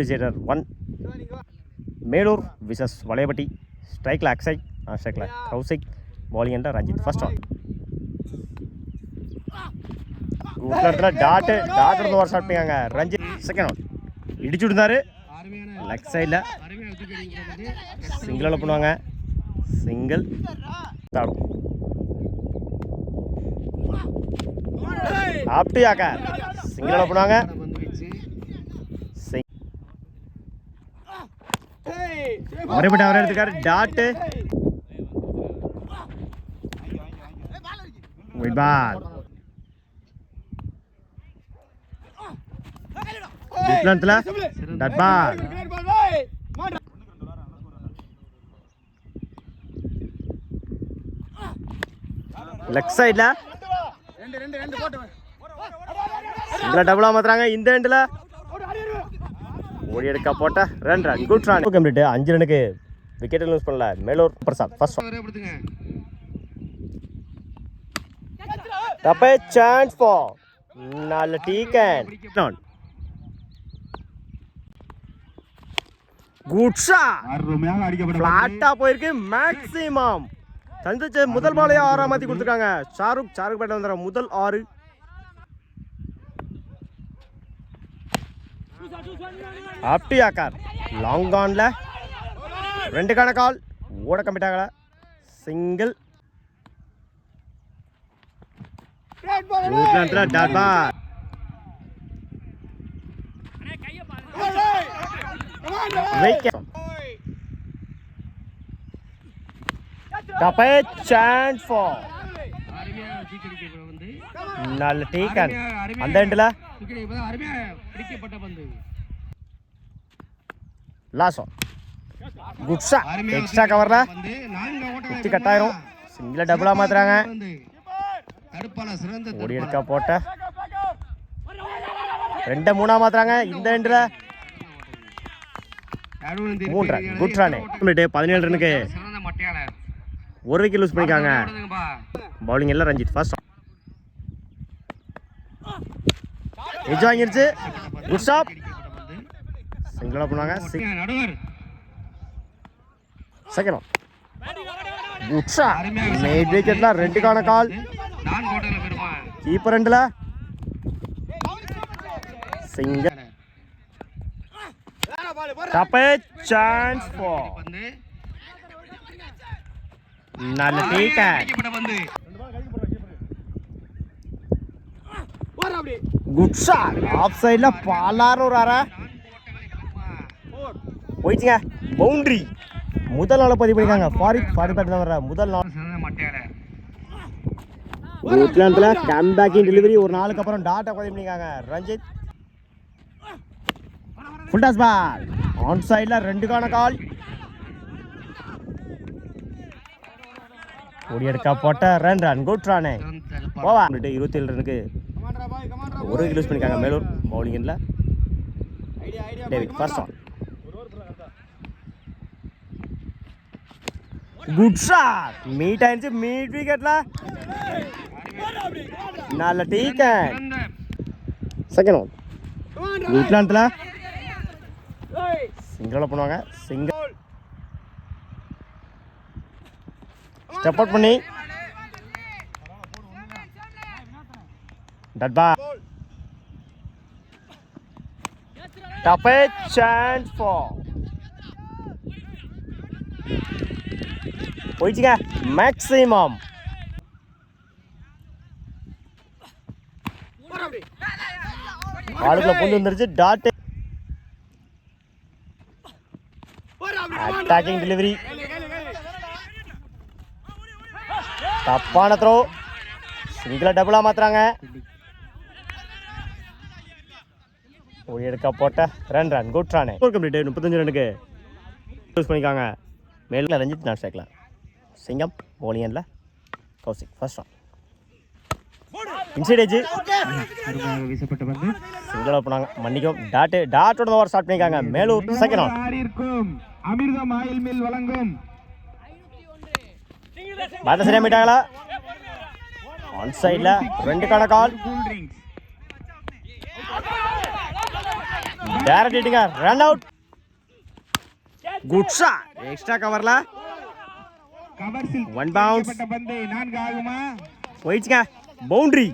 1 Melur versus Valayapatti. ஸ்ட்ரைக்கில் அக்ஷய், ஸ்ட்ரைக்கில் Kaushik, bowling என்ற ரஞ்சித். ஃபர்ஸ்ட் ஆல் இடத்துல டாட் இருந்து ஒரு ஷாட் பண்ணியாங்க ரஞ்சித். செகண்ட் ஆல் இடிச்சு விடுந்தாரு லெக் சைடில். சிங்கிள் பண்ணுவாங்க, சிங்கிள் தாடும் ஆப்டியாக்க சிங்கிள் பண்ணுவாங்க. மறுபடியும் அவர் எடுத்துக்காரு dot ball. Dot ball. Leg சைட்ல டபுளா மாத்துறாங்க. இந்த எண்ட்ல ஓடி எடுக்க போட்ட ரன் குட் ரன் கம்ப்ளீட். 5 ரனுக்கு விக்கெட் லூஸ் பண்ணல மேலூர் பிரசாத். ஃபர்ஸ்ட் டப்பே சான்ஸ் ஃபார் நல்ல டீக்கன். குட் ஷாட், அருமையாக அடிக்கப்பட்ட ஃபிளாட்டா போயிருக்கு. மேக்ஸிமம் சந்திச்ச முதல் பாலையா 6 மாத்தி கொடுத்துருக்காங்க. ஷாருக் பேட்ல வந்துற முதல் 6. ஆப்டியாக்கார் லாங் ஆன்ல 2 கால் ஓட கம்பிட்டாங்கள. Single dot ball. Chance for நல்ல டீக்கன். அந்த எண்ட்ல லாஸ்ட் குட் ஷாட். எக்ஸ்ட்ரா கவர்ல குத்தி கட்டாயிரும். சிங்கிள டபுளா மாத்துறாங்க. ஓடி எடுக்க போட்ட 2 3 மாத்துறாங்க. இந்த எண்ட்ல 3 ரன் குட் ரன். 17 ரனுக்கு 1 விக்கெட் லூஸ் பண்ணிருக்காங்க. பவுலிங் எல்லாம் ரஞ்சித். ஃபர்ஸ்ட் எஜ் வாங்கிருச்சு. Good shot. சிங்கிளா பண்ணுவாங்க. Second good shot. மேட் விக்கெட்ல 2 கால். கீப்பர் எண்ட்ல சிங்கிள். டப்பே சான்ஸ் ஃபார் நல்ல டீக்கன். Good shot. ஆஃப் சைடுல பாலாறு ஒரு அரை போயிடுச்சுங்க. பவுண்டரி முதல் நாள் பதிவு பண்ணிருக்காங்க. 40 தான் வர முதல் நாள். கம்பேக்கிங் டெலிவரி ஒரு நாளுக்கு அப்புறம் டாட்டா பதிவு பண்ணிருக்காங்க Ranjith. Full toss ball on சைடுல 2 கால். ஓடி எடுக்க போட்ட ரன் குட் ரன். போவா 27 ரனுக்கு 1 விக்கெட் லூஸ் பண்ணிருக்காங்க மேலூர். பவுலிங் எண்ட்ல David. First ball good shot. Meet ஆயிடுச்சு. மீட் விக்கெட்ல நல்ல டீக்கன். செகண்ட் ஆல் குட்லாண்ட்ல சிங்கிள பண்ணுவாங்க. சிங்கிள் ஸ்டெப் அவுட் பண்ணி டாட் பால். டப்பே சான்ஸ் ஃபார் போயிடுச்சுங்க. மேக்ஸிமம் ஆளுக்குள்ள புந்து வந்துருச்சு. டாட் அட்டாக்கிங் டெலிவரி தப்பான த்ரோ. சிங்கிள டபுளா மாத்துறாங்க. ஓடி எடுக்க போட்ட ரன் குட் ரன். கம்ப்ளீட். 35 ரனுக்கு யூஸ் பண்ணிக்காங்க மேல ரஞ்சித். நான் சேர்க்கலாம் சிங்கம். bowling எண்ட்ல Kaushik. First ball inside edge வீசப்பட்ட பந்து சிங்கிள் பண்ணாங்க. மன்னிக்கும் டாட்டோட ஓவர் ஸ்டார்ட் பண்ணிருக்காங்க Melur. Second ball Amirtham oil mill வழங்கும் பாட்ட சரியா மீட்டாங்களா. ஆன் சைடுல 2 கால். டேரக்ட் ஹிட்டிங்க run out good shot extra கவர்ல ஒன் பவுன்ஸ் போயிடுச்சுங்க பவுண்டரி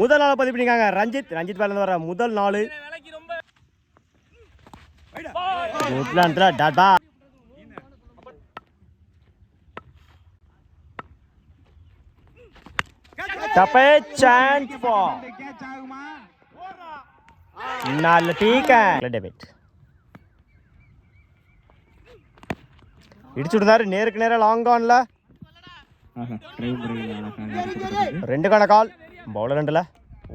முதல் நாள் பதிவு பண்ணிருக்காங்க ரஞ்சித் பேர்ல வர முதல் நாள் குட்லாண்ட்ல டாடா டப்பே சான்ஸ் ஃபார் நல்ல டீக்க டெபிட் இடிச்சு விடுறாரு நேருக்கு நேரம் லாங் ஆன்ல 2 கான கால் பவுலர் 2ல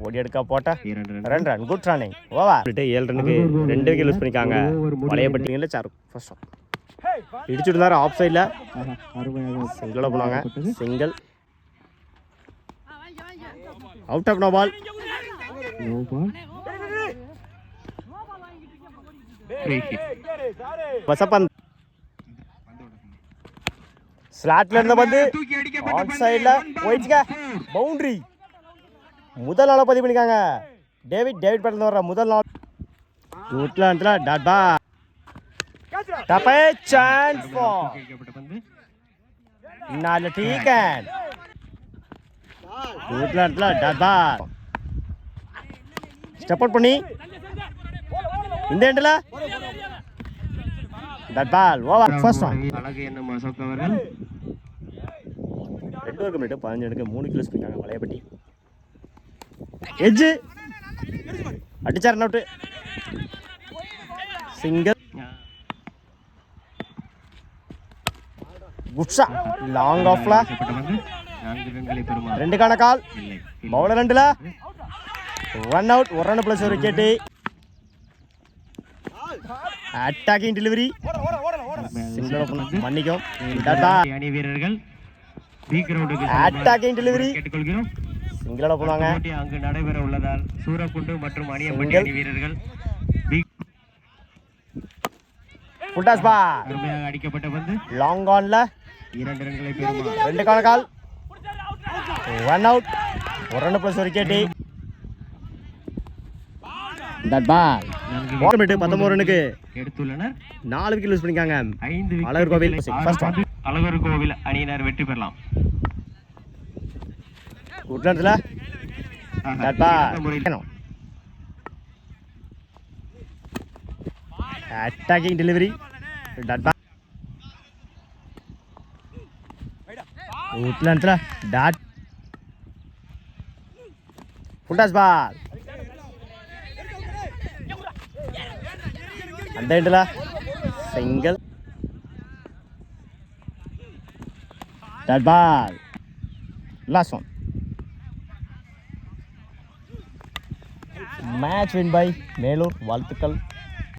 ஓடி எடுக்க போட்ட 2 ரன் குட் ரன்னிங் ஓவர் 7 ரன்னுக்கு 2 விக்கெட் லூஸ் பண்ணிருக்காங்க வளையப்பட்டிங்கல சார் ஃபர்ஸ்ட் இடிச்சு விடுறாரு ஆஃப் சைடுல சிங்கிளோட போனாங்க single out off no ball வசப்பந்த் ஸ்லாட்ல இருந்த பந்து ஆன் சைடுல போயிடுச்சுங்க பவுண்டரி முதல் நாள பதிவு பண்ணிருக்காங்க டேவிட் பேட்ல வர முதல் நாள் குட்லாண்ட்ல டாட் பால் டப்பே சான்ஸ் ஃபார் நல்ல டீக்கன் குட்லாண்ட்ல டாட் பால் ஸ்டெப் அவுட் பண்ணி இந்த எண்ட்ல dot ball over first one அழகு என்ன அசோக் அவர்கள் 2 ஓவர் கம்ப்ளீட் 15 ரன்னுக்கு 3 கிலோஸ் பண்ணிருக்காங்க வளையப்பட்டி எட்ஜ் அடிச்சார் run out single good shot long ஆஃப்ல 4 ரன்களை பெறுமா 2 கான கால் பவுலர் 2ல ரன் அவுட் 1 ரன் பிளஸ் ஒரு விக்கெட் அட்டாக்கிங் டெலிவரி மன்னிக்கும் அணி வீரர்கள் பி கிரவுண்டுக்கு அட்டாக்கிங் டெலிவரி கேட்டுக்கொள்கிறோம் சிங்கிளோட போனாங்க அங்கு நடைபெற உள்ளதால் சூரக்குண்டு மற்றும் அணியப்பட்டி அணி வீரர்கள் புட்டாஸ் பா அருமையாக அடிக்கப்பட்ட பந்து லாங் ஆன்ல 2 ரன்களை பெறுமா 2 கான கால் ரன் அவுட் 1 ரன் பிளஸ் ஒரு விக்கெட் தட் பால் 19 ரன்னுக்கு எடுத்துள்ளனர் 4 விக்கெட் லூஸ் பண்ணிருக்காங்க 5 அழகர் கோவில் ஃபர்ஸ்ட் ஒன் அழகர் கோவில் அணியினர் வெற்றி பெறலாம் குட்லாண்ட்ல dot ball attacking delivery dot ball குட்லாண்ட்ல டாட் புட்டாஸ் பால் அந்த எண்ட்ல single dot ball last one match win by Melur வாழ்த்துக்கள்